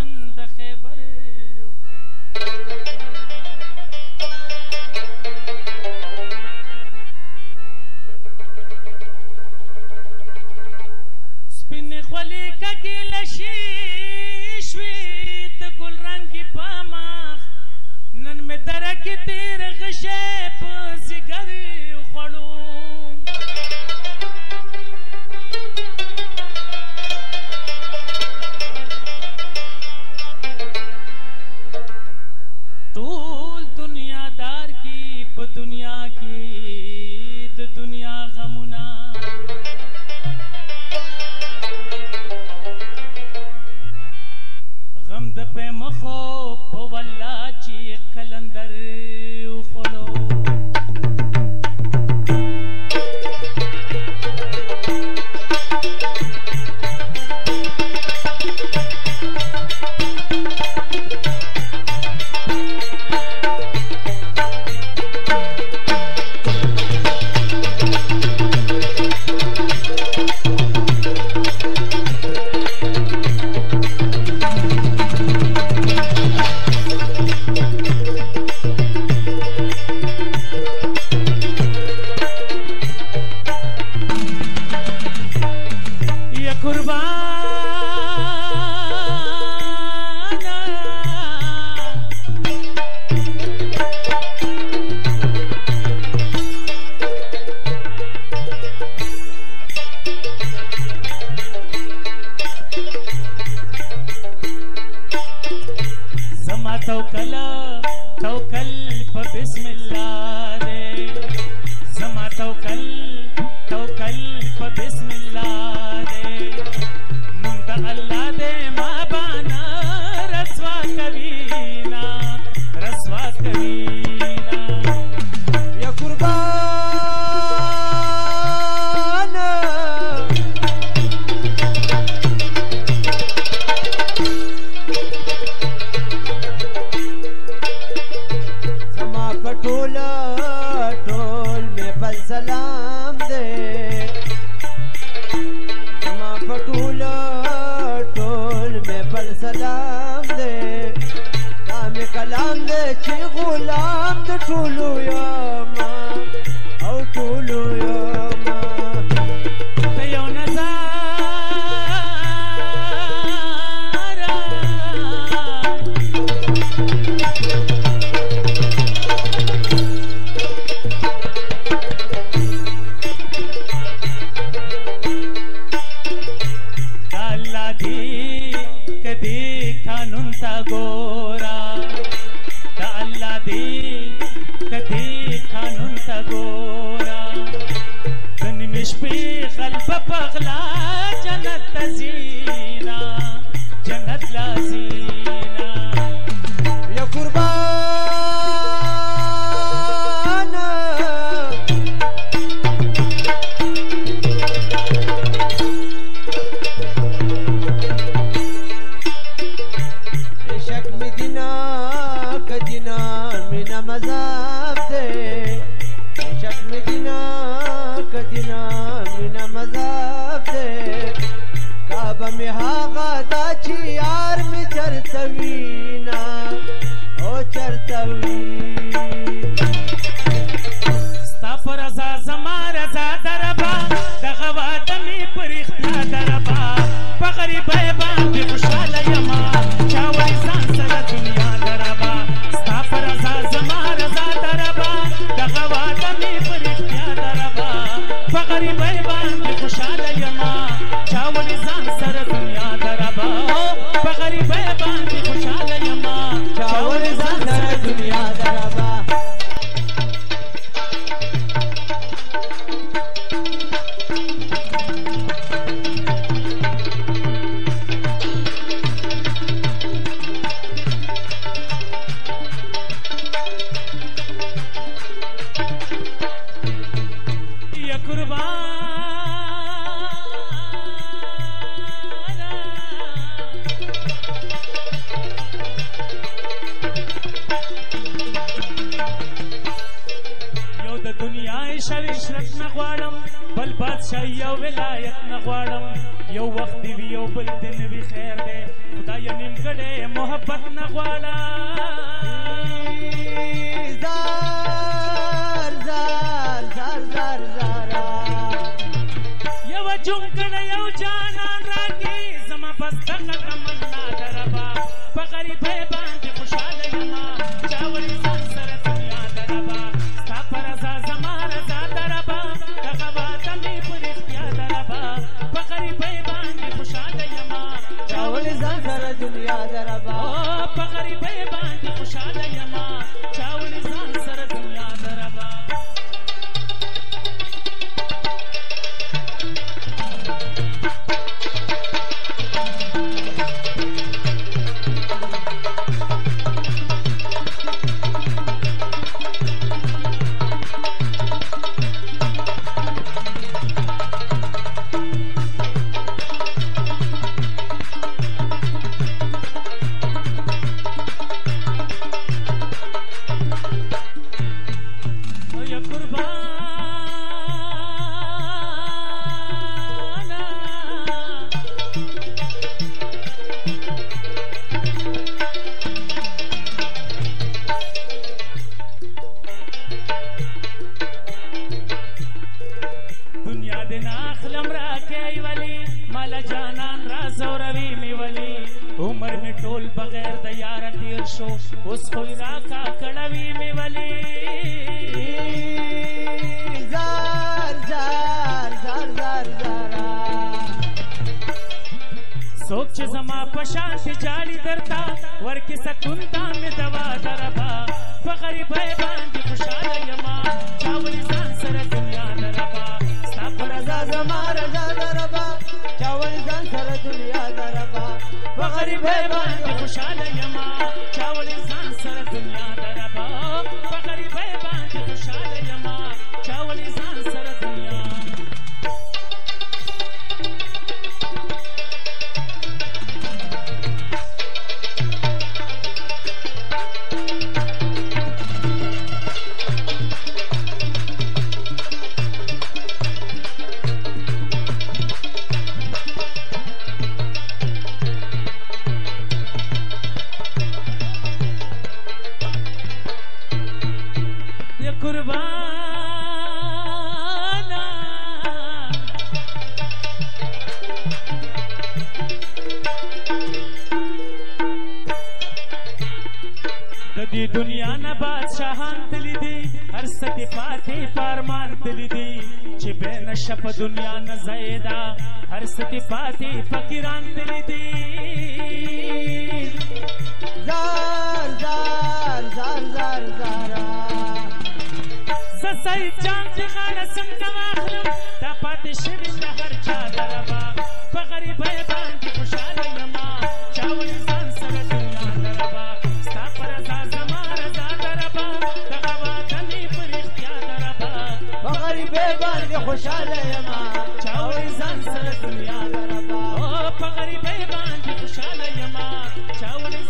حسن د خیبر سپین خولې کږې لشي شوې د ګل رنګې په مخ نن مې دره کې تېر غشی په ځیګر خوړو ټول دنیادار کی په دنیا کې د دنیا غمونه غم د په مخو په والله چې قلندر وخلو توکل په بسم الله دې زما توکل په بسم الله دې نوم د الله دې ما باندې رسوا کوینا یا قربان ټول میں پل سلام دے زما پټولا ټول میں پل سلام دے نام کلام دے چې غلام د ټولو یما او ټولو یما ته یو गोरा द अल्लाह दी कदी कानून ता गोरा दन मिशपी खल्फ पगला जन्नत तजीना जन्नत लाजीना या कुर्बान कदीना मीना मजाब दे शक मदीना कदीना मीना मजाब दे काबा में हागा दाची यार में चरतवीना ओ चरतवी स्ता पर रजा जमा रजा दरबा दगवात में परिख्ता दरबा पगरी बेबा की खुशहाल यमा चावई सान सर दुनिया दरबा पगरी बैबान की खुशहाल यमा चावली जान सर दुनिया दरबा पगरी बैबान की खुशहाल यमा चावली जान सर दुनिया दरबा दुनिया عشق عشرت نه غواړم بل بادشاهي او ولایت نه غواړم یو وخت دی وي یو بل دی نه وي خیر دی خدای نیم کړی محبت نه غواړم زار زار زار زار زارا یو جون کړی یو جانان راکې زما بس دغه تمنا دربا په غریبۍ باندې خوشحاله یما چا ولې ځان سره دنیا دربا ستا په رضا زما رضا دربا دغه واده مې په رښتیا دربا په غریبۍ باندې خوشحاله یما چا ولې ځان سره دنیا دربا په غریبۍ باندې خوشحاله یما چا ولې ځان سره دنیا دربا اوس خو راکا کړوي مې ولي زار زار زار زار زارا څوک چې زما په شان چې جاړي درته ورکې سکون ته مې دوا دربا په غریبۍ باندې خوشحاله یما چا ولې ځان سره دنیا دربا ستا په رضا زما رضا دربا چا ولې ځان سره دنیا دربا په غریبۍ باندې خوشحاله یما چا ولې ځان سره دنیا دربا په غریبۍ باندې خوشحاله یما چا ولې ځان سره دنیا قربانا د دې دنیا نه بادشاهان تللی دي هر څه دې پاتې پارمان تللی دي چې بې نشه په دنیا نه زیدا هر څه دې پاتې فقیران تللی دي زار زار زار زار زارا سید جان چې غاړه څنګه واخلم دا پاتې شوي د هر چا دربا په غریبۍ باندې خوشحاله یما چا ولې ځان سره دنیا دربا ستا په رضا زما رضا دربا دغه واده مې په رښتیا دربا په غریبۍ باندې خوشحاله یما چا ولې ځان سره دنیا دربا په غریبۍ باندې خوشحاله یما چا ولې